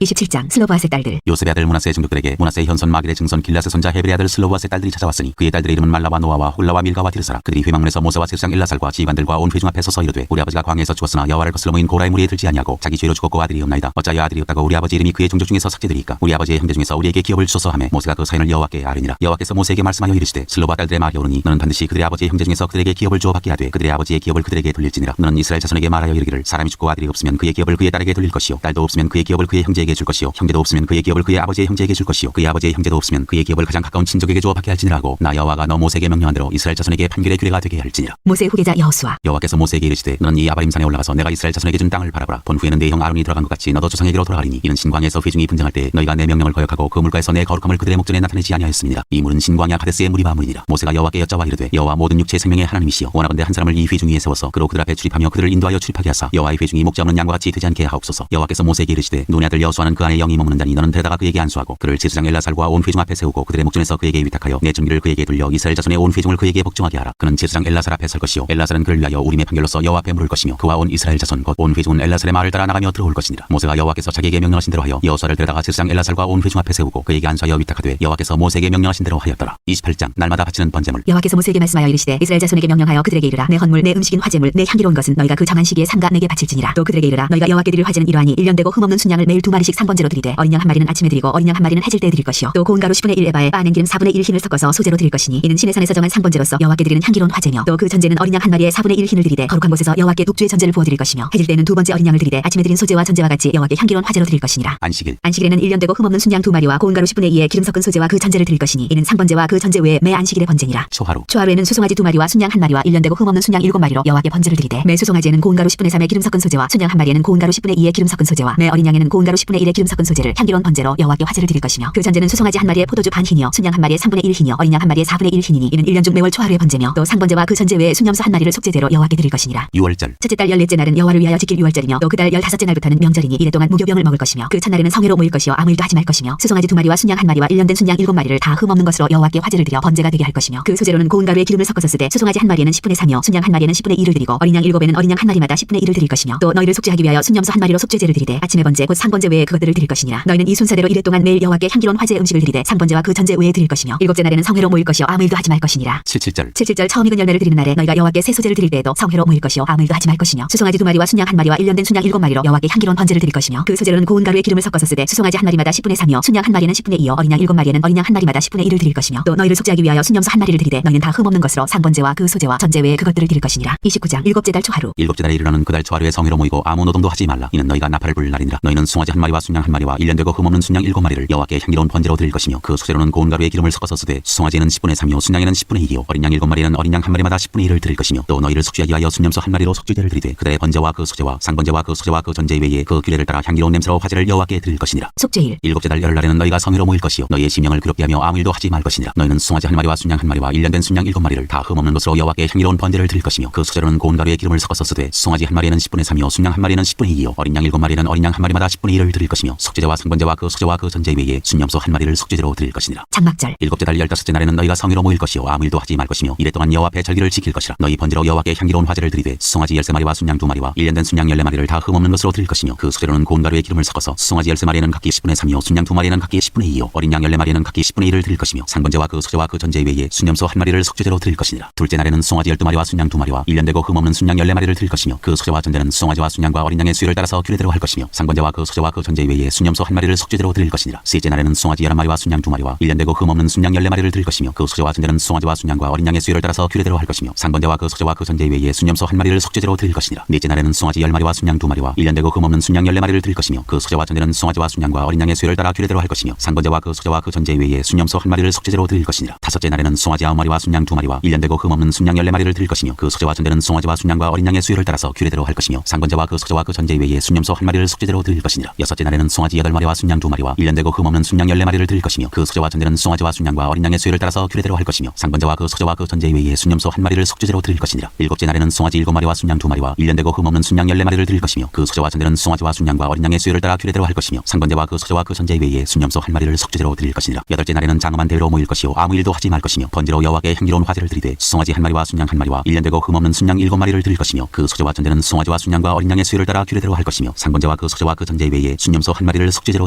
27장 슬로바스의 딸들. 요셉의 아들 므낫세의 증족들에게 므낫세의 현손 마길의 증손 길라스 손자 헤벨의 아들 슬로바스의 딸들이 찾아왔으니 그의 딸들의 이름은 말라와 노아와 홀라와 밀가와 디르사라. 그들이 회막문에서 모세와 세상 엘라살과 지휘관들과 온 회중 앞에 서서 이르되 우리 아버지가 광야에서 죽었으나 여호와를 거슬러 모인 고라의 무리에 들지 아니하고 자기 죄로 죽었고 아들이 없나이다. 어찌하여 아들이 없다고 우리 아버지 이름이 그의 종족 중에서 삭제되리까. 우리 아버지의 형제 중에서 우리에게 기업을 주소서 하며 모세가 그 사연을 여호와께 아뢰니라. 여호와께서 모세에게 말씀하여 이르시되 슬로바 딸들의 말이 오르니 너는 반드시 그들의 아버지의 형제 중에서 그들에게 기업을 주어 받게 하되 그들의 아버지의 기업을 그들에게 돌릴지니라. 너는 이스라엘 자손에게 말하여 이르기를 사람이 죽고 아들이 없으면 그의 기업을 그의 딸에게 돌릴 것이요 딸도 없으면 그의 기업을 그의 형제에게 줄 것이요 형제도 없으면 그의 기업을 그의 아버지의 형제에게 줄 것이요 그의 아버지의 형제도 없으면 그의 기업을 가장 가까운 친족에게 주어 받게 할지니라 하고 나 여호와가 너 모세에게 명령한 대로 이스라엘 자손에게 판결의 규례가 되게 할지니라. 모세의 후계자 여호수아. 여호와께서 모세에게 이르시되 너는 이 아바림산에 올라가서 내가 이스라엘 자손에게 준 땅을 바라보라. 본 후에는 내 형 아론이 들어간 것 같이 너도 조상에게로 돌아가리니 이는 신광야에서 회중이 분쟁할 때 너희가 내 명령을 거역하고 그 물가에서 내 거룩함을 그들의 목전에 나타내지 아니하였음이니라. 이 물은 신광야 가데스의 무리바 물이니라. 모세가 여호와께 여짜와 이르되 여호와 모든 육체 생명의 하나님이시여 원하건대 한 사람을 이 회중 위에 세워서 그로 그들 앞에 출입하며 그들을 인도하여 출입하게 하사 여호와의 회중이 목자 없는 양과 같이 되지 않게 하옵소서. 여호와께서 모세에게 이르시되 눈의 아들 여호수아는 그 안에 영이 머무는다니 너는 데려다가 그에게 안수하고 그를 제사장 엘라살과 온 회중 앞에 세우고 그들의 목전에서 그에게 위탁하여 내 정기를 그에게 돌려 이스라엘 자손의 온 회중을 그에게 복종하게 하라. 그는 제사장 엘라살 앞에 설 것이요 엘라살은 그를 위하여 우림의 판결로서 여호와 앞에 물을 것이며 그와 온 이스라엘 자손 곧 온 회중은 엘라살의 말을 따라 나가며 들어올 것이니라. 모세가 여호와께서 자기에게 명령하신 대로 하여 여호수아를 데려다가 제사장 엘라살과 온 회중 앞에 세우고 그에게 안수하여 위탁하되 여호와께서 모세에게 명령하신 대로 하였더라. 28장 날마다 바치는 번제물. 여호와께서 모세에게 말씀하여 이르시되 이스라엘 자손에게 명령하여 그들에게 이르라. 내 헌물 내 음식인 화제물 내 향기로운 것은 너희가 그 정한 시기에 삼가 내게 바칠지니라. 또 그들에게 이르라. 너희가 여호와께 드릴 화제는 이러하니 1년 되고 흠없는 순양을 매일 2마리씩 상번제로 드리되 어린 양 1마리는 아침에 드리고 어린 양 1마리는 해질 때에 드릴 것이요 또 고운 가루 10분의 1 에바에 빠낸 기름 4분의 1 흰을 섞어서 소제로 드릴 것이니 이는 신의 산에서 정한 상번제로서 여호와께 드리는 향기로운 화제며 또 그 전제는 어린 양 1마리에 4분의 1 흰을 드리되 거룩한 곳에서 여호와께 독주의 전제를 부어 드릴 것이며 해질 때는 두 번째 어린 양을 드리되 아침에 드린 소제와 전제와 같이 여호와께 향기로운 화제로 드릴 것이니라. 안식일에는 1년 되고 흠없는 순양 2마리와 고운 가루 10분의 2에 기름 섞은 소제와 그 전제를 드릴 것이니 이는 상번제와 그 전제 외에 매 안식일의 번제니라. 초하루에는 소송아지 2마리와 순양 1마리와 1년 되고 흠없는 순양 7마리로 여호와께 번제를 드리되 매 소송아지에는 고운 가루 10분의 3에 기름 섞은 소제와 순양 1마리에는 고운 가루 10분의 2에 기름 섞은 소제와 매 어린 양에는 고운 가루 10분의 1에 기름 섞은 소제를 향기로운 번제로 여호와께 화제를 드릴 것이며 그 전제는 소송아지 1마리에 포도주 반 흰이요 순양 1마리에 3분의 1 흰이요 어린 양 1마리에 4분의 1 흰이니 이는 1년 중 매월 초하루의 번제며 또 상번제와 그 전제 외에 순염소 1마리를 속죄제로 여호와께 드릴 것이니라. 유월절. 첫째 달 14째 날은 여호와를 위하여 지킬 유월절이며 또 그 달 15째 날부터는 명절이니 이래 동안 무교병을 먹을 것이며 그 첫날에는 성회로 모일 것이요 아무 일도 하지 말 것이며 수송아지 2마리와 순양 1마리와 1년 된 순양 7마리를 다 흠없는 것으로 여호와께 화제를 드려 번제가 되게 할 것이며 그 소제로는 고운 가루에 기름을 섞어서 쓰되 수송아지 1마리에는 10분의 3이요 순양 1마리에는 10분의 1을 드리고 어린 양 7에는 어린 양 1마리마다 10분의 1을 드릴 것이며 또 너희를 속죄하기 위하여 순염소 1마리로 속죄제를 드리되 아침의 번제 곧 상번제 외에 그것들을 드릴 것이니라. 너희는 이 순서대로 이래 동안 매일 여호와께 향기로운 화제 음식을 드리되 상번제와 그 전제 외에 드릴 것이며 7째 날에는 성회로 모일 것이요 아무 일도 하지 말 것이니라. 77절. 처음 익은 열매를 드리는 날에 너희가 여호와께 새 소제를 드릴 때에도 성회로 모일 것이요 아무 일도 하지 말 것이며 수송아지 2마리와 순양 1마리와 1년 된 순양 7마리로 여호와께 향기로운 번제를 드릴 것이며 그 소제로는 고운 가루에 기름을 섞어서 쓰되 수송아지 1마리마다 10분의 3이요 순양 1마리는 10분의 2요 어린 양 7마리에는 어린 양 1마리마다 10분의 1을 드릴 것이며 또 너희를 속죄하기 위하여 순염소 1마리를 드리되 너희는 다 흠없는 것으로 상번제와 그 소제와 전제 외에 그것들을 드릴 것이니라. 29장 7째 달 초하루. 7째 달에 이르러는 그 달 초하루에 성회로 모이고 아무 노동도 하지 말라. 이는 너희가 나팔을 불 날이니라. 너희는 송아지 1마리와 순양 1마리와 1년 되고 흠없는 순양 7마리를 여호와께 향기로운 번제로 드릴 것이며 그 소제로는 고운 가루에 기름을 섞어서 쓰되 송아지는 10분의 3이요 순양에는 10분의 2요 어린 양 7마리는 어린 양 1마리마다 10분의 1을 드릴 것이며 또 너희를 속죄하기 위하여 순염소 1마리로 속죄제를 드리되 그들의 번제와 그 소제와 상번제와 그 소제와 그 전제 외에 그 규례를 따라 향기로운 냄새로 화제를 여호와께 드릴 것이니라. 속죄일 7째 달 열흘날에는 너희가 성회로 모일 것이요 너희의 심령을 괴롭게 하며 아무 일도 하지 말 것이니라. 너희는 송아지 1마리와 순양 1마리와 1년 된 순양 7마리를 다 흠없는 것으로 여호와께 향기로운 번제를 드릴 것이며 그 소제로는 고운 가루에 기름을 섞어서 쓰되 송아지 1마리는 10분의 3이요 순양 1마리는 10분의 2요 어린 양 7마리는 어린 양 1마리마다 10분의 1을 드릴 것이며 속죄제와 상번제와 그 소제와 그 전제 외에 순염소 1마리를 속죄제로 드릴 것이니라. 장막절 7째 달 15째 날에는 너희가 성회로 모일 것이요 아무 일도 하지 말 것이며 이래 동안 여호와 앞에 절기를 지킬 것이라. 너희 번제로 여호와께 향기로운 화제를 드리되 송아지 13마리와 순양 2마리와 1년 된 순양 14마리를 다 흠없는 것으로 드릴 것이며 그 소제로는 고운 가루에 기름을 섞어서 송아지 13마리는 각기 10분의 3이요 순양 2마리는 각기 10분의 2요 어린 양 14마리는 각기 10분의 1을 드릴 것이며 상번제와 그 소제와 그 전제 외에 순염소 1마리를 속죄제로 드릴 것이니라. 둘째 날에는 송아지 12마리와 순양 2마리와 1년 되고 흠없는 순양 14마리를 드릴 것이며 그 소제와 전제는 송아지와 순양과 어린 양의 수요를 따라서 규례대로 할 것이며 상번제와 그 소제와 그 전제 외에 순염소 1마리를 속죄제로 드릴 것이니라. 셋째 날에는 송아지 11마리와 순양 2마리와 1년 되고 흠없는 순양 14마리를 드릴 것이며 그 소제와 전제는 송아지와 순양과 어린 양의 수요를 따라서 규례대로 할 것이며 상번제와 그 소제와 그 전제 외에 순염소 1마리를 속죄제로 드릴 것이니라. 넷째 날에는 송아지 10마리와 순양 2마리와 1년 되고 흠없는 순양 14마리를 드릴 것이며 그 소제와 전제는 송아지와 순양과 어린 양의 수요를 따라 규례대로 할 것이며 상번제와 그 소제와 그 전제 외에 순염소 1마리를 속죄제로 드릴 것이니라. 다섯째 날에는 송아지 9마리와 순양 2마리와 1년 되고 흠없는 순양 14마리를 드릴 것이며 그 소제와 전제는 송아지와 순양과 어린 양의 수요를 따라서 규례대로 할 것이며 상번제와 그 소제와 그 전제 외에 순염소 1마리를 속죄제로 드릴 것이니라. 여섯째 날에는 송아지 8마리와 순양 2마리와 1년 되고 흠없는 순양 14마리를 드릴 것이며 그 소제와 전제는 송아지와 순양과 어린 양의 수요를 따라서 규례대로 할 것이며 상번제와 그 소제와 그 전제 외에 순염소 1마리를 속죄제로 드릴 것이니라. 일곱째 날에는 송아지 7마리와 순양 2마리와 1년 되고 흠없는 순양 14마리를 드릴 것이며 그 소제와 전제는 송아지와 순양과 어린 양의 수요를 따라 규례대로 할 것이며 상번제와 그 소제와 그 전제 외에 순염소 1마리를 속죄제로 드릴 것이니라. 여덟째 날에는 장엄한 대회로 모일 것이요 아무 일도 하지 말 것이며 번제로 여호와께 향기로운 화제를 드리되 송아지 1마리와 순양 1마리와 1년 되고 흠없는 순양 7마리를 드릴 것이며 그 소제와 전제는 송아지와 순양과 어린 양의 수요를 따라 규례대로 할 것이며 상번제와 그 소제와 그 전제 외에 순념소 한 마리를 속죄제로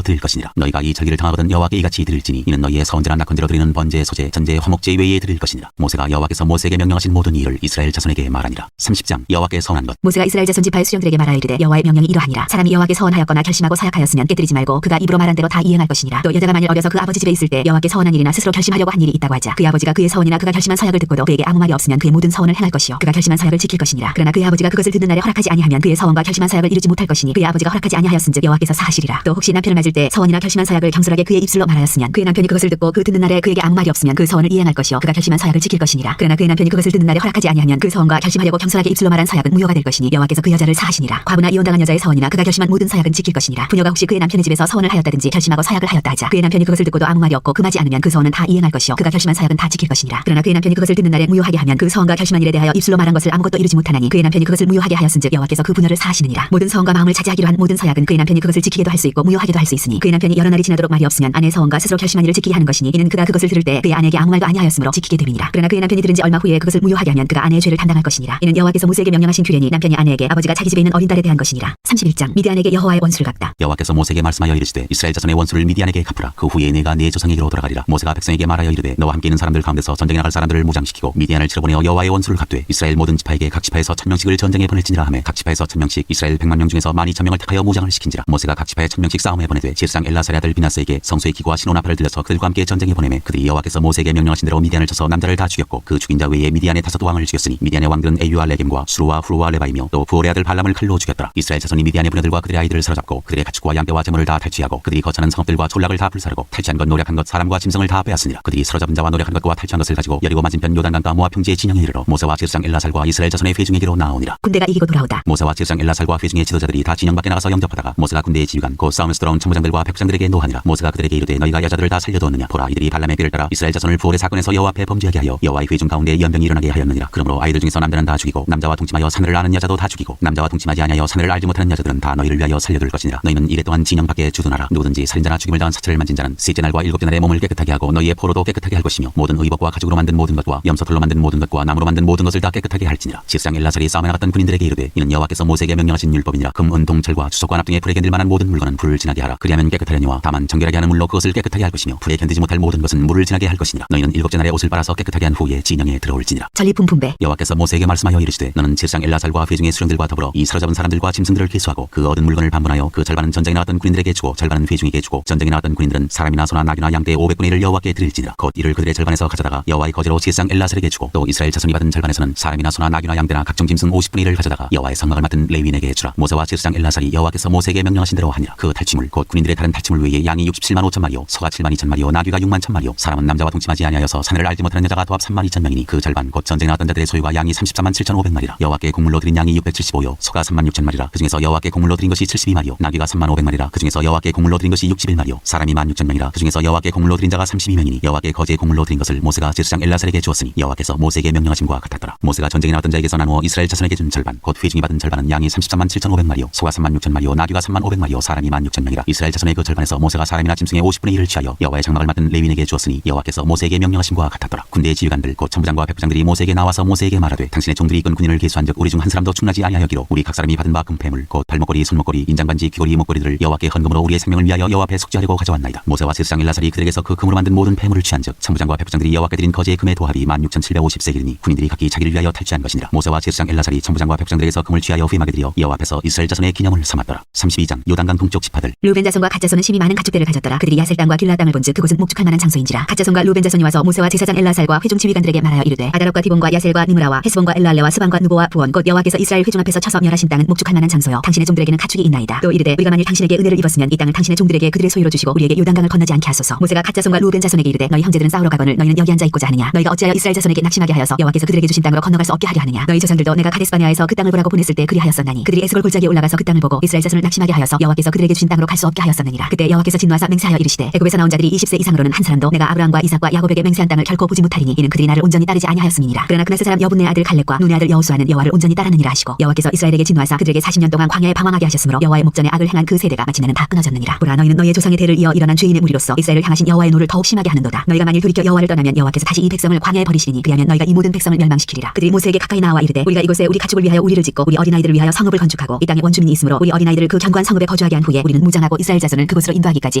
드릴 것이니라. 너희가 이 절기를 당하거든 여호와께 이같이 드릴지니 이는 너희의 서원제나 낙헌제로 드리는 번제, 소제, 전제, 화목제 외에 드릴 것이니라. 모세가 여호와께서 모세에게 명령하신 모든 이 일을 이스라엘 자손에게 말하니라. 30장 여호와께 서원한 것. 모세가 이스라엘 자손 지파의 수령들에게 말하여 이르되 여호와의 명령이 이러하니라. 사람이 여호와께 서원하였거나 결심하고 서약하였으면 깨뜨리지 말고 그가 입으로 말한 대로 다 이행할 것이니라. 또 여자가 만일 어려서 그 아버지 집에 있을 때 여호와께 서원한 일이나 스스로 결심하려고 한 일이 있다고 하자. 그의 아버지가 그의 서원이나 그가 결심한 서약을 듣고도 그에게 아무 말이 없으면 그의 모든 서원을 행할 것이요 그가 결심한 서약을 지킬 것이니라. 그러나 그의 아버지가 그것을 듣는 날에 허락하지 아니하면 그의 서원과 결심한 서약을 이루지 못할 것이니 그의 아버지가 허락하지 아니하였은즉 여호와께서 사하시리라. 또 혹시 남편을 맞을 때 서원이나 결심한 서약을 경솔하게 그의 입술로 말하였으면 그의 남편이 그것을 듣고 그 듣는 날에 그에게 아무 말이 없으면 그 서원을 이행할 것이요 그가 결심한 서약을 지킬 것이니라. 그러나 그의 남편이 그것을 듣는 날에 허락하지 아니하면 그 서원과 결심하려고 경솔하게 입술로 말한 서약은 무효가 될 것이니 여호와께서 그 여자를 사하시니라. 과부나 이혼당한 여자의 서원이나 그가 결심한 모든 서약은 지킬 것이니라. 부녀가 혹시 그의 남편의 집에서 서원을 하였다든지 결심하고 서약을 하였다 하자. 그의 남편이 그것을 듣고도 아무 말이 없고 금하지 않으면 그 서원은 다 이행할 것이요 그가 결심한 서약은 다 지킬 것이니라. 그러나 그의 남편이 그것을 듣는 날에 무효하게 하면 그 서원과 결심한 일에 대하여 입술로 말한 것을 아무것도 이루지 못하나니 그의 남편이 그것을 무효하게 하였은즉 여호와께서 그 부녀를 사하시느니라. 모든 서원과 마음을 차지하기로 한 모든 서약은 그의 남편이 그것을 지키게도 할 수 있고 무효하게도 할 수 있으니 그의 남편이 여러 날이 지나도록 말이 없으면 아내의 서원과 스스로 결심한 일을 지키게 하는 것이니 이는 그가 그것을 들을 때 그의 아내에게 아무 말도 아니하였으므로 지키게 됨이니라. 그러나 그의 남편이 들은 지 얼마 후에 그것을 무효하게 하면 그가 아내의 죄를 담당할 것이니라. 이는 여호와께서 모세에게 명령하신 규례니 남편이 아내에게 아버지가 자기 집에 있는 어린 딸에 대한 것이니라. 31장 미디안에게 여호와의 원수를 갚다. 여호와께서 모세에게 말씀하여 이르시되 이스라엘 자손의 원수를 미디안에게 갚으라. 그 후에 내가 네 조상에게로 돌아가리라. 모세가 백성에게 말하여 이르되 너와 함께 있는 사람들 가운데서 전쟁에 나갈 사람들을 무장시키고 미디안을 치러 보내어 여호와의 원수를 갚되 이스라엘 모든 지파에게 각 지파에서 1000명씩을 전쟁에 보낼지니라 하매 각 지파에서 1000명씩 이스라엘 100만 명 중에서 12000명을 택하여 무장을 시킨지라. 모세가 각 지파에 1000명씩 싸움에 보내되 제사장 엘라사의 아들 비나스에게 성소의 기구와 신호나팔을 들려서 그들과 함께 전쟁에 보내매 그들이 여호와께서 모세에게 명령하신 대로 미디안을 쳐서 남자를 다 죽였고 그 죽인 자 외에 미디안의 5 왕을 죽였으니 미디안의 왕들은 에유와 레겜과 수루와 후루와 레바이며 또 부올의 아들 발람을 칼로 죽였더라. 이스라엘 자손이 미디안의 부녀들과 그들의 아이들을 사로잡고 그들의 가축과 양떼와 재물을 다 탈취하고 그들이 거처하는 성읍들과 촌락을 다 불사르고 탈취한 것 노력한 것 사람과 짐승을 다 빼앗으니라. 그들이 사로잡은 자와 노력한 것과 탈취한 것을 가지고 여리고 맞은편 요단강과 모압 평지의 진영에 이르러 모세와 제사장 엘라살과 이스라엘 자손의 회중에게로 나아오니라. 군대가 이기고 돌아오다. 모세와 제사장 엘라살과 회중의 지도자들이 다 진영 밖에 나가서 영접하다가 모세가 군대의 지휘관 곧 싸움에서 돌아온 천부장들과 백부장들에게 노하니라. 모세가 그들에게 이르되 너희가 여자들을 다 살려두었느냐. 보라 이들이 발람의 꾀를 따라 이스라엘 자손을 부올의 사건에서 여호와 앞에 범죄하게 하여 여호와의 회중 가운데 연병이 일어나게 하였느니라. 그러므로 아이들 중에서 남자는 다 죽이고 남자와 동침하여 사내를 아는 여자도 다 죽이고 남자와 동침하지 아니하여 사내를 알지 못하는 여자들은 다 너희를 위하여 살려둘 것이니라. 너희는 이래 동안 진영 밖에 주둔하라. 누구든지 살인자나 죽임을 당한 사체를 만진 자는 셋째 날과 일곱째 날에 몸을 깨끗하게 하고 너희의 포로도 깨끗하게 할 것이며 모든 의복과 가죽으로 만든 모든 것과 염소털로 만든 모든 것과 나무로 만든 모든 것을 다 깨끗하게 할지니라. 제사장 엘라살이 싸움에 나갔던 군인들에게 이르되 이는 여호와께서 모세에게 명령하신 율법이니라. 금, 은, 동철과 주석과 납 등의 불에 견딜 만한 모든 물건은 불을 지나게 하라. 그리하면 깨끗하려니와 다만 정결하게 하는 물로 그것을 깨끗하게 할 것이며 불에 견디지 못할 모든 것은 물을 지나게 할 것이니라. 너희는 일곱째 날에 옷을 빨아서 깨끗하게 한 후에 진영에 들어올지니라. 전리품 분배. 여호와께서 모세에게 말씀하여 이르시되 너는 제사장 엘라살과 회중의 수령들과 더불어 이 사로잡은 사람들과 짐승들을 계수하고 그 얻은 물건을 반분하여 그 절반은 전쟁에 나왔던 군인들에게 주고 절반은 회중에게 주고 전쟁에 나왔던 군인들은 사람이나 소나 나귀나 양떼 500분의 1을 여호와께 드릴지니라. 곧 이를 그들의 절반에서 가져다가 여호와의 거제로 제사장 엘라살에게 주고 또 이스라엘 자손이 받은 절반에서는 사람이나 소나 나귀나 양떼나 각종 짐승 50분의 1을 가져다가 여호와의 성막을 맡은 레위인에게 주라. 모세와 제사장 엘라살이 여호와께서 모세에게 명령하신 대로 하니라. 그 탈취물 곧 군인들의 다른 탈취물 외에 양이 67만 5천 마리요 소가 7만 2천 마리요 나귀가 6만 1천 마리요 사람은 남자와 동침하지 아니하여서 사내를 알지 못하는 여자가 도합 3만 2천 명이니 그 절반 곧 전쟁에 나왔던 자들의 소유가 양이 34만 7,500마리라. 여호와께 곡물로 드린 양이 675요 소가 3만 6천 마리라. 그중에서 여호와께 곡물로 드린 것이 72마리요 나귀가 3만 500마리라. 그중에서 여호와께 곡물로 드린 것이 61마리요 사람이 1만 6천 명이라. 그중에서 여호와께 곡물로 드린 자가 32명이니 여호와께 거제의 곡물로 드린 것을 모세가 제사장 엘라살에게 주었으니 여호와께서 모세에게 명령하심과 같았더라. 모세가 전쟁에 나왔던 자에게서 나누어 이스라엘 자손에게 준 절반 곧 회중이 받은 절반은 양이 33만 7,500마리요 소가 3만 6천 마리요 나귀가 3만 500마리요 사람이 1만 6천 명이라. 이스라엘 자손의 그 절반에서 모세가 사람이나 짐승의 50분의 1을 취하여 여호와의 장막을 맡은 레위인에게 주었으니 여호와께서 모세에게 명령하심과 같았더라. 군대의 지휘관들 곧 천부장과 백부장들이 모세에게 나와서 모세에게 말하되 당신의 종들이 이끈 군인을 계수한즉 우리 중 한 사람도 충나지 아니하여기로 우리 각 사람이 받은 바 금패물 곧 발목걸이 손목걸이 인장반지 귀걸이 목걸이들을 여호와께 헌금으로 우리의 생명을 위하여 여호와 앞에 속죄하려고 가져왔나이다. 모세와 제사장 엘라살이 그들에게서 그 금으로 만든 모든 패물을 취한즉 천부장과 백부장들이 여호와께 드린 거제의 금의 도합이 16,750세겔이니 군인들이 각기 자기를 위하여 탈취한 것이니라. 모세와 제사장 엘라살이 천부장과 백부장들에게서 금을 취하여 후임하게 드려 여호와 앞에서 이스라엘 자손의 기념을 삼았더라. 32장 요단강 동쪽 지파들. 루벤 자손과 갓 자손은 심히 많은 가축대를 가졌더라. 그들이 야셀 땅과 길라 땅을 본즉 그곳은 목축할 만한 장소인지라. 갓 자손과 루벤 자손이 와서 모세와 제사장 엘라살과 회중 지휘관들에게 말하여 이르되 아다롯과 디본과 야셀과 느므라와 헤스본과 엘랄레와 스반과 누보와 부원 곧 여호와께서 이스라엘 회중 앞에서 쳐서 멸하신 땅은 목축할 만한 장소요 당신의 종들에게는 가축이 있나이다. 또 이르되 우리가 만일 당신에게 은혜를 입었으면 이 땅을 당신의 종들에게 그들의 소유로 주시고 우리에게 요단강을 건너지 않게 하소서. 모세가 갓 자손과 루벤 자손에게 이르되 너희 형제들은 싸우러 가거늘 너희는 여기 앉아 있고자 하느냐. 너희가 어찌하여 이스라엘 자손에게 낙심하게 하여서 여호와께서 그들에게 주신 땅으로 건너갈 수 없게 하려 하느냐. 너희 조상들도 내가 가데스바네아에서 그 땅을 보라고 보냈을 때 그리하였었나니 그들이 에스골 골짜기에 올라가서 그 땅을 보고 이스라엘 자손을 낙심하게 하여서 여호와께서 그들에게 주신 땅으로 갈 수 없게 하였었느니라. 그때 여호와께서 진노하사 맹세하여 이르시되 애굽에서 나온 자들이 20세 이상으로는 한 사람도 내가 아브라함과 이삭과 야곱에게 맹세한 땅을 결코 보지 못하리니 이는 그들이 나를 온전히 따르지 아니하였음이니라. 그러나 그나스 사람 여분의 아들 갈렙과 눈의 아들 여호수아는 여호와를 온전히 따르느니라 하시고 여호와께서 이스라엘에게 진노하사 그들에게 40년 동안 광야에 방황하게 하셨으므로 여호와의 목전에 악을 행한 그 세대가 마침내는 다 끊어졌느니라. 보라 너희는 너희의 조상의 대를 이어 일어난 죄인의 무리로서 이스라엘을 향하신 여호와의 노를 더욱 심하게 하는도다. 너희가 만일 돌이켜 여호와를 떠나면 여호와께서 다시 이 백성을 광야에 버리시리니 그리하면 너희가 이 모든 백성을 멸망시키리라. 그들이 모세에게 가까이 나와 이르되 우리가 이곳에 우리 가축을 위하여 우리를 짓고 우리 어린아이들을 위하여 성읍을 건축하고 이 땅에 원주민이 있으므로 우리 어린아이들을 그 견고한 성읍에 거주하게 한 후에 우리는 무장하고 이스라엘 자손을 그곳으로 인도하기까지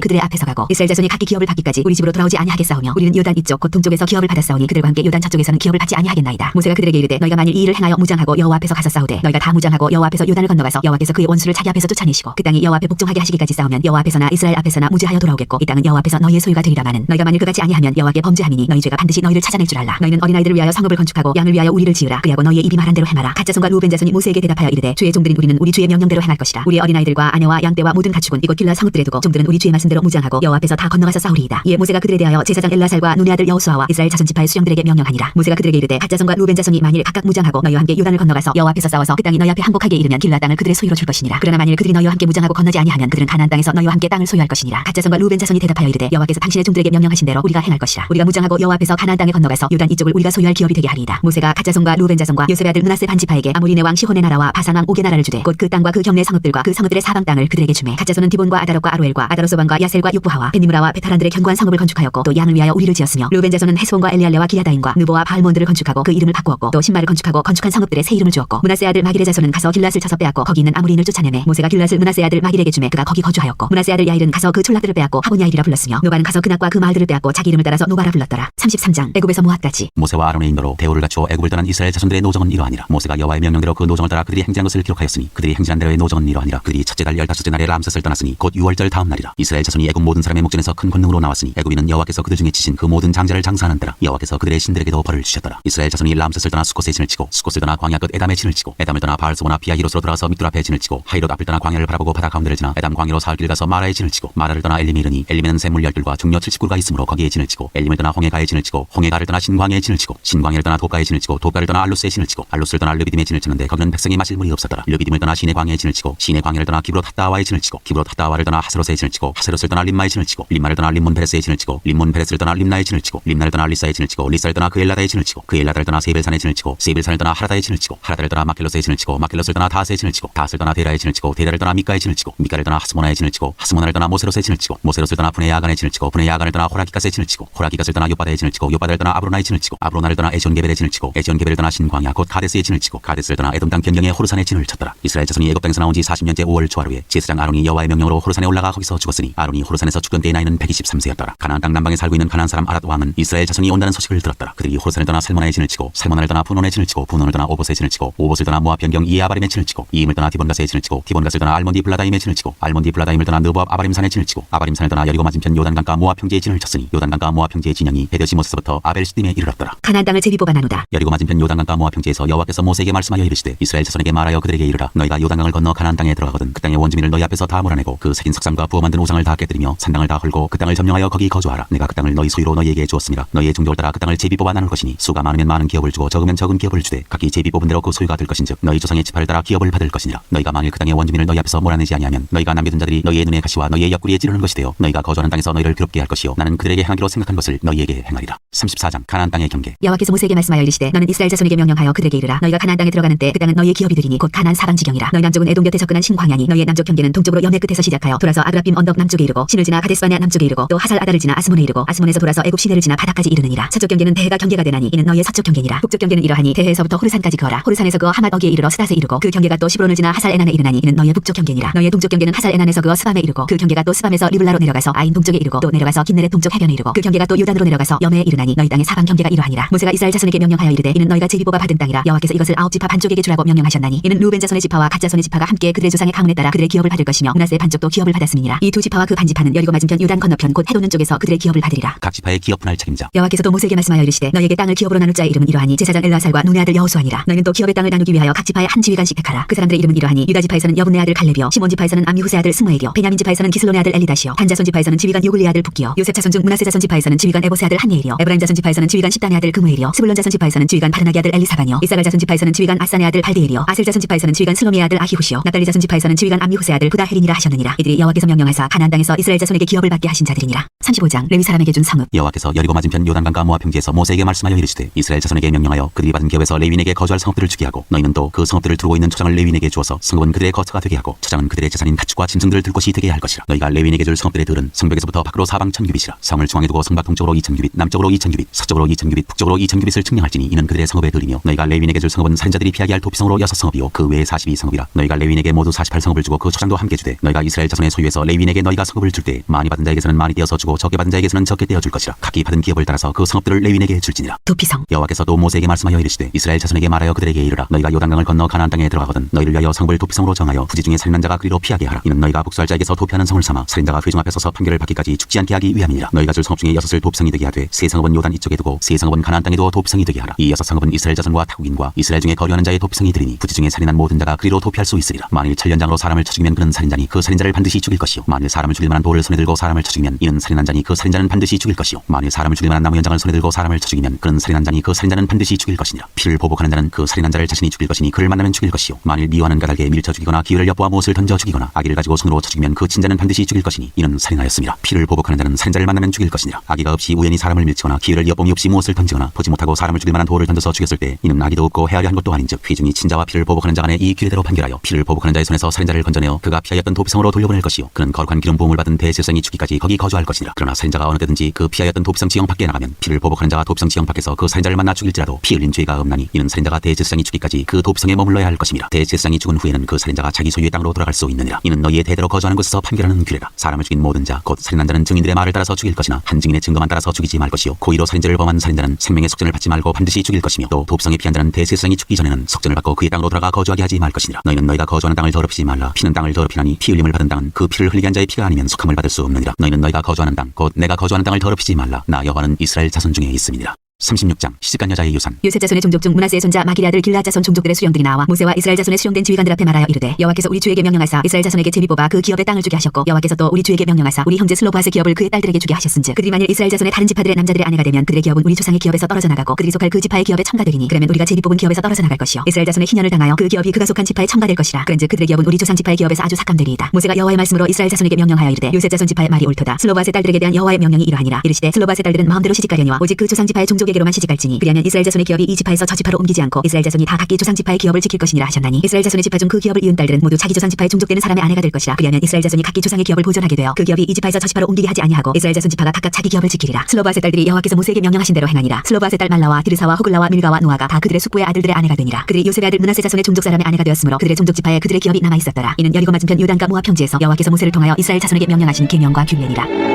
그들의 앞에서 가고 이스라엘 자손이 각기 기업을 받기까지 우리 집으로 돌아오지 아니하겠사오며 우리는 요단 이쪽 곧 동쪽에서 기업을 받았사오니 그들과 함께 요단 저쪽에서는 기업을 받지 아니하겠나이다. 모세가 그들에게 이르되 너희가 만일 이 일을 행하여 무장하고 여호와 앞에서 가서 싸우되 너희가 다 무장하고 여호와 앞에서 요단을 건너가서 여호와께서 그의 원수를 자기 앞에서 쫓아내시고 그 땅이 여호와 앞에 복종하게 하시기까지 싸우면 여호와 앞에서나 이스라엘 앞에서나 무죄하여 돌아오겠고 이 땅은 여호와 앞에서 너희의 소유가 되리라마는 너희가 만일 그같이 아니하면 여호와께 범죄함이니 너희 죄가 반드시 너희를 찾아낼 줄 알라. 너희는 어린아이들을 위하여 성읍을 건축하고 양을 위하여 우리를 지으라. 그리하고 너희의 입이 말한 대로 행하라. 갓 자손과 루벤 자손이 모세에게 대답하여 이르되 주의 종들인 우리는 우리 주의 명령대로 행할 것이라. 우리의 어린아이들과 아내와 양떼와 모든 가축은 이곳 길라 성읍들에 두고 종들은 우리 주의 말씀대로 무장하고 여호와 앞에서 다 건너가서 싸우리이다. 이에 모세가 그들에 대하여 제사장 엘라살과 눈의 아들 여호수아와 이스라엘 자손 지파의 수령들에게 명령하니라. 모세가 그들에게 이르되 갓 자손과 루벤 자손이 만일 각각 무장하고 너희와 함께 요단을 건너가서 여호와 앞에서 싸워서 그 땅이 너희 앞에 항복하게 이르면 길라 땅을 그들의 소유로 줄 것이니라. 그러나 만일 그들이 너희와 함께 무장하고 건너지 아니하면 그들은 가나안 땅에서 너희와 함께 땅을 소유할 것이니라. 갓 자손과 루벤 자손이 대답하여 이르되 여호와께서 당신의 종들에게 명령하신 대로 우리가 행할 것이라. 우리가 무장하고 여호와 앞에서 가나안 땅에 건너가서 요단 이쪽을 우리가 소유할 기업이 되게 하리이다. 모세가 갓 자손과 루벤 자손과 요셉의 아들 므낫세 반 지파에게 아모리네 왕 시혼의 나라와 바산 왕 옥의 나라를 주되 곧 그 땅과 그 경내 성읍들과 그 성읍들의 사방 땅을 그들에게 주매 갓 자손은 디본과 아다롯과 아로엘과 아다로소반과 야셀과 육부하와 벤니므라와 베타란들의 견고한 성읍을 건축하였고 또 양을 위하여 우리를 지었으며 루벤 자손은 헤스본과 엘리알레와 기야다임과 느보와 바알몬들을 건축하고 그 이름을 바꾸었고 또 신마를 건축하고 건축한 성읍들의 새 이름을 주었고 므낫세 아들 마길의 자손은 가서 길랏을 쳐서 빼앗고 거기 있는 아모리인을 쫓아내매 모세가 길랏을 므낫세 아들 마길에게 주매 그가 거기 거주하였고 므낫세 아들 야일은 가서 그 촌락들을 빼앗고 하본야일이라 불렀으며 노바는 가서 그낙과 그 마을들을 빼앗고 자기 이름을 따라서 노바라 불렀더라. 33장 애굽에서 모압까지. 모세와 아론의 인도로 대오를 갖추어 애굽을 떠난 이스라엘 자손들의 노정은 이러하니라. 모세가 여호와의 명령대로 그 노정을 따라 그들이 행진한 것을 기록하였으니 그들이 행진한 대로의 노정은 이러하니라. 그들이 첫째 달 15째 날에 람셋을 떠났으니 곧 6월절 다음 날이라. 이스라엘 자손이 애굽 모든 사람의 목전에서 큰 권능으로 나왔으니 애굽인은 여호와께서 그들 중에 치신 그 모든 장자를 장사하는 데라. 여호와께서 그들의 신들에게도 벌을 주셨더라. 이스라엘 자손이 람셋을 떠나 수콧에 진을 치고 수콧을 떠나 광야 끝 에담에 진을 치고 에담을 떠나 바알소보나 비아히롯으로 들어가서 밑돌 앞에 진을 치고 하이롯 앞을 떠나 광야를 바라보고 바다 가운데를 지나 에담 광야로 사흘 길 가서 마라에 진을 치고 마라를 떠나 엘림에 이르니 엘림에는 샘물 12과 중녀 70구가 있으므로 거기에 진을 치고 엘림을 떠나 홍해가에 진을 치고 홍해가를 떠나 신광야에 진을 치고 신광야를 떠나 돕가에 진을 치고 돕가를 떠나 알로스에 진을 치고 알로스를 떠나 르비딤에 진을 치는데 거기는 백성이 마실 물이 없었더라. 르비딤을 떠나 시내 광야에 진을 치고 시내 광야를 떠나 기브롯 핫다와에 진을 치고 기브롯 핫다와를 떠나 하세롯에 진을 치고 하세롯을 떠나 림마에 진을 치고 림마를 떠나 림몬 베레스에 진을 치고 림몬 베레스를 떠나 림나에 진을 치고 림나를 떠나 리사에 진을 치고 리사를 떠나 그 엘라다에 진을 치고 그 엘라다를 떠나 세벨산에 진을 치고 세벨산을 떠나 하라다에 진을 치고 하라다를 떠나 마켈로스에 진을 치고 마켈로스를 떠나 다스에 진을 치고 다스를 떠나 데라에 진을 치고 데라를 떠나 미가에 진을 치고 미가를 떠나 하스모나에 진을 치고 하스모나를 떠나 모세롯에 진을 치고 모세롯을 떠나 분의 야간에 진을 치고 분의 야간을 떠나 호라기가스에 진을 치고 호라기가스를 떠나 요바다에 진을 치고 요바다를 떠나 아브로나에 진을 치고 아브로나를 떠나 에지온게벨에 진을 치고 에지온게벨을 떠나 신광야 곧 가데스에 진을 치고 가데스를 떠나 에돔 땅 변경의 호르산에 진을 쳤더라. 이스라엘 자손이 애굽 땅에서 나온 지 40년째 5월 초하루에 제사장 아론이 여호와의 명령으로 호르산에 올라가 거기서 죽었으니 아론이 호르산에서 죽던 때의 나이는 123세였더라. 가나안 땅 남방에 살고 있는 가나안 사람 아랏 왕은 이스라엘 자손이 온다는 소식을 들었더라. 그들이 호르산을 떠나 살모나에 진을 치고 살모나를 떠나 분온에 진을 치고 분온을 떠나 오봇에 진을 치고 오봇을 떠나 모압 변경 이에아바림에 진을 치고 이임을 떠나 디본가스에 진을 치고 디본가스를 떠나 알몬디 블라다임에 진을 치고 알몬디 블라다임을 떠나 느보압 아바림산에 진을 치고 아바림산을 떠나 여리고 맞은편 요단강가 모압 평지에 진을 쳤으니 요단강가 모압 평지의 진영이 베드시모스부터 아벨시딤에 이르렀더라. 가나안 땅을 제비 뽑아 나누다. 여리고 맞은편 요단강가 모압 평지에서 여호와께서 모세에게 말씀하여 이르시되 이스라엘 자손에게 말하여 그들에게 이르라. 너희가 요단강을 건너 가나안 땅에 들어가거든 그 땅의 원주민을 너희 앞에서 다 몰아내고 그 새긴 석상과 부어 만든 우상을 다 깨뜨리며 산당을 다 헐고 그 땅을 점령하여 거기 거주하라. 내가 그 땅을 너희 소유로 너희에게 주었습니다. 너희의 종족을 따라 그 땅을 제비 뽑아 나눌 것이니 수가 많으면 많은 기업을 주고 적으면 적은 기업을 주되 각기 제비 뽑은 대로 그 소유가 될 것인즉 너희 조상의 지파를 따라 기업을 받을 것이니라. 너희가 만일 그 땅의 원주민을 너희 앞에서 몰아내지 아니하면 너희가 남겨둔 자들이 너희의 눈에 가시와 너희의 옆구리에 찌르는 것이 되어 너희가 거주하는 땅에서 너희를 괴롭게 할 것이요 나는 그들에게 행하기로 생각한 것을 너희에게 행하리라. 34장 가나안 땅의 경계. 여호와께서 모세에게 말씀하여 이르시되 너는 이스라엘 자손에게 명령하여 그들에게 이르라. 너희가 가나안 땅에 들어가는 때 그 땅은 너희의 기업이 되리니 곧 가나안 사방 지경이라. 너희 남쪽은 에돔 곁에 접근한 신광야니 너희의 남쪽 경계는 동쪽으로 여매 끝에서 시작하여 돌아서 아드라빔 언덕 남쪽에 이르고 신을 지나 가데스바네 남쪽에 이르고 또 하살 아다를 지나 아스몬에 이르고 아스몬에서 돌아서 애굽 시내를 지나 바다까지 이르느니라. 서쪽 경계는 대해가 경계가 되나니 이는 너희의 서쪽 경계니라. 북쪽 경계는 이러하니 대해에서부터 호르산까지 그어라. 호르산에서 그어 하맛 어기에 이르러 스닷에 이르고 그 경계가 또 시브론을 지나 하살 에난에 이르나니 이는 너희의 북쪽 경계니라. 너희의 동쪽 경계는 하살 에난에서 그어 스밤에 이르고 그 경계가 또 스밤에서 리블라로 내려가서 아인 동쪽에 이르고 또 내려가서 긴네렛 동쪽 해변에 이르고 그 경계가 또 요단으로 내려가서 여매에 이르나니 너희 땅의 사방 경계가 이러하니라. 모세가 이스라엘 자손에게 명령하여 이르되 이는 너희가 제비 뽑아 받은 땅이라. 여호와께서 이것을 아홉 지파 반쪽에게 주라고 명령하셨나니 이는 루벤 자손의 지파와 갓 자손의 지파가 함께 그들의 조상의 가문에 따라 그들의 기업을 받을 것이며 므낫세 반쪽도 기업을 받았음이니라. 이 두 지파와 그 반지파는 여리고 맞은편 요단 건너편 곧 해도는 쪽에서 그들의 기업을 받으리라. 각 지파의 기업 분할 책임자. 여호와께서도 모세에게 말씀하여 이르시되 너희에게 땅을 기업으로 나눌 자의 이름은 이러하니 제사장 엘라살과 눈의 아들 여호수아니라. 너희는 또 기업의 땅을 나누기 위하여 각 지파에 한 지휘관씩 택하라. 그 사람들의 이름은 이러하니 유다 지파에서는 여분의 아들 갈렙이요 시몬 지파에서는 암미후스의 아들 스무엘이요 베냐민 지파에서는 기슬론의 아들 엘리다시요 단 자손 지파에서는 지휘관 요글리의 아들 북기요 요셉 자손 중 므낫세 자손 지파에서는 지휘관 에보스의 아들 한예일이요 에브라임 자손 지파에서는 지휘관 십단의 아들 그무엘이요 스불론 자손 지파에서는 지휘관 바르나기 아들 엘리사반이요 이사갈 자손 지파에서는 지휘관 아산의 아들 발디엘이요 아셀 자손 지파에서는 지휘관 슬로미의 아들 아히후시요 납달리 자손 지파에서는 지휘관 암미후스의 아들 부다헤린이라 하셨느니라. 이들이 여호와께서 명령하사 가나안 땅에서 이스라엘 자손에게 기업을 받게 하신 자들이니라. 35장 레위 사람에게 준 성읍. 여호와께서 여리고 맞은편 요단강가 모압 평지에서 모세에게 말씀하여 이르시되 이스라엘 자손에게 명령하여 그들이 받은 기업에서 레위인에게 거주할 성읍들을 주게 하고 너희는 또 그 성읍들을 두르고 있는 초장을 레위인에게 주어서 성읍은 그들의 거처가 되게 하고 초장은 그들의 재산인 가축과 짐승들을 들 곳이 되게 할 것이라. 너희가 레위인에게 줄 성읍들의 들은 성벽에서부터 밖으로 사방 1000규빗이라. 성을 중앙에 두고 성곽 동쪽으로 2000규빗, 남쪽으로 2000규빗, 서쪽으로 2000규빗, 북쪽으로 2000규빗을 측량할지니 이는 그들의 성읍의 들이며 너희가 레위인에게 줄 성읍은 살인자들이 피하게 할 도피성으로 6성읍이요 그 외에 42성읍이라. 너희가 레위인에게 모두 48성읍을 주고 그 초장도 함께 주되 너희가 이스라엘 자손의 소유에서 레위인에게 너희가 성읍을 줄 때 많이 받은 자에게서는 많이 떼어서 주고 적게 받은 자에게서는 적게 떼어 줄 것이라. 각기 받은 기업을 따라서 그 성읍들을 레위인에게 줄지니라. 도피성. 여호와께서 또 모세에게 말씀하여 이르시되 이스라엘 자손에게 말하여 그들에게 이르라. 너희가 요단강을 건너 가나안 땅에 들어가거든 너희를 위하여 성읍을 도피성으로 정하여 부지 중에 살인한 자가 그리로 피하게 하라. 이는 너희가 복수할 자에게서 도피하는 성을 삼아 살인자가 회중 앞에 서서 판결을 받기까지 죽지 않게 하기 위함이니라. 너희가 줄 성읍 중에 6을 도피성이 되게 하되 3성읍은 요단 이쪽에 두고 3성읍은 가나안 땅에 두어 도피성이 되게 하라. 이 6성읍은 이스라엘 자손과 타국인과 이스라엘 중에 거류하는 자의 도피성이 되리니 부지 중에 살인한 모든 자가 그리로 도피할 수 있으리라. 만일 천련장으로 사람을 쳐 죽이면 그는 살인자니 그 살인자를 반드시 죽일 것이요 만일 사람을 죽일 만한 돌을 손에 들고 사람을 쳐 죽이면 이는 살인한 자니 그 살인자는 반드시 죽일 것이요 만일 사람을 죽일 만한 나무 연장을 손에 들고 사람을 쳐 죽이면 그는 살인한 자니 그 살인자는 반드시 죽일 것이니라. 피를 보복하는 자는 그 살인한 자를 자신이 죽일 것이니 그를 만나면 죽일 것이요 만일 미워하는 까닭에 밀쳐 죽이거나 기회를 엿보아 못을 던져 죽이거나 아기를 가지고 손으로 쳐 죽이면 그 친자는 반드시 죽일 것이니 이는 살인하였습니다. 피를 보복하는 자는 살인자를 만나면 죽일 것이니라. 아기가 없이 우연히 사람을 밀치거나 기회를 엿봄이 없이 무엇을 던지거나 보지 못하고 사람을 죽일 만한 돌을 던져서 죽였을 때 이는 아기도 없고 헤아려 한 것도 아닌즉 회중이 친자와 피를 보복하는 자 간에 이 규례대로 판결하여 피를 보복하는 자의 손에서 살인자를 건져내어 그가 피하였던 도피성으로 돌려보낼 것이요 그는 거룩한 기름 부음을 받은 대제사장이 죽기까지 거기 거주할 것이니라. 그러나 살인자가 어느 때든지 그 피하였던 도피성 지형 밖에 나가면 피를 보복하는 자가 도피성 지형 밖에서 그 살인자를 만나 죽일지라도 피 흘린 죄가 없나니 이는 살인자가 대제사장이 죽기까지 그 도피성에 머물러야 할 것입니다. 대제사장이 죽은 후에는 그 살인자가 자기 소유의 땅으로 돌아갈 수 있느니라. 이는 너희의 대대로 거주하는 곳에서 판결하는 규례라. 사람을 죽인 모든 자 곧 살인한 자는 증인들의 말을 따라서 죽일 것이나 한 증인의 증거만 따라서 죽이지 말 것이요 고의로 살인죄를 범한 살인자는 생명의 속전을 받지 말고 반드시 죽일 것이며 또 도피성에 피한 자는 대제사장이 죽기 전에는 속전을 받고 그의 땅으로 돌아가 거주하게 하지 말 것이니라. 너희는 너희가 거주하는 땅을 더럽히지 말라. 피는 땅을 더럽히나니 피 흘림을 받은 땅은 그 피를 흘리게 한 자의 피가 아니면 속함을 받을 수 없느니라. 너희는 너희가 거주하는 땅 곧 내가 거주하는 땅을 더럽히지 말라. 나 여호와는 이스라엘 자손 중에 있음이니라. 36장 시집간 여자의 유산. 요셉 자손의 종족 중 므낫세의 손자 마길의 아들 길르앗 자손 종족들의 수령들이 나와 모세와 이스라엘 자손의 수령된 지휘관들 앞에 말하여 이르되 여호와께서 우리 주에게 명령하사 이스라엘 자손에게 제비 뽑아 그 기업의 땅을 주게 하셨고 여호와께서 또 우리 주에게 명령하사 우리 형제 슬로바앗의 기업을 그의 딸들에게 주게 하셨은즉 그들이 만일 이스라엘 자손의 다른 지파들의 남자들의 아내가 되면 그들의 기업은 우리 조상의 기업에서 떨어져 나가고 그들이 속할 그 지파의 기업에 첨가되리니 그러면 우리가 제비 뽑은 기업에서 떨어져 나갈 것이요 이스라엘 자손의 희년을 당하여 그 기업이 그가 속한 지파에 첨가될 것이라. 그런즉 그들의 기업은 우리 조상 지파의 기업에서 아주 삭감되리이다. 모세가 여호와의 말씀으로 이스라엘 자손에게 명령하여 이르되 요셉 자손 지파의 말이 옳도다. 슬로바앗의 딸들에게 대한 여호와의 명령이 이러하니라. 이르시되 슬로바앗의 딸들은 마음대로 시집가려니와 오직 그 조상 지파의 종족에게로만 시집갈지니 그리하면 이스라엘 자손의 기업이 이 지파에서 저 지파로 옮기지 않고 이스라엘 자손이 다 각기 조상 지파의 기업을 지킬 것이니라 하셨나니 이스라엘 자손의 지파 중 그 기업을 이은 딸들은 모두 자기 조상 지파의 종족되는 사람의 아내가 될 것이라. 그리하면 이스라엘 자손이 각기 조상의 기업을 보존하게 되어 그 기업이 이 지파에서 저 지파로 옮기게 하지 아니하고 이스라엘 자손 지파가 각각 자기 기업을 지키리라. 슬로바앗의 딸들이 여호와께서 모세에게 명령하신 대로 행하니라. 슬로바앗의 딸 말라와 디르사와 호글라와 밀가와 노아가 다 그들의 숙부의 아들들의 아내가 되니라. 그들이 요셉의 아들 므낫세 자손의 종족 사람의 아내가 되었으므로 그들의 종족 지파에 그들의 기업이 남아 있었더라. 이는 여리고 맞은편 요단가 모압 평지에서 여호와께서 모세를 통하여 이스라엘 자손에게 명령하신 계명과 규례니라.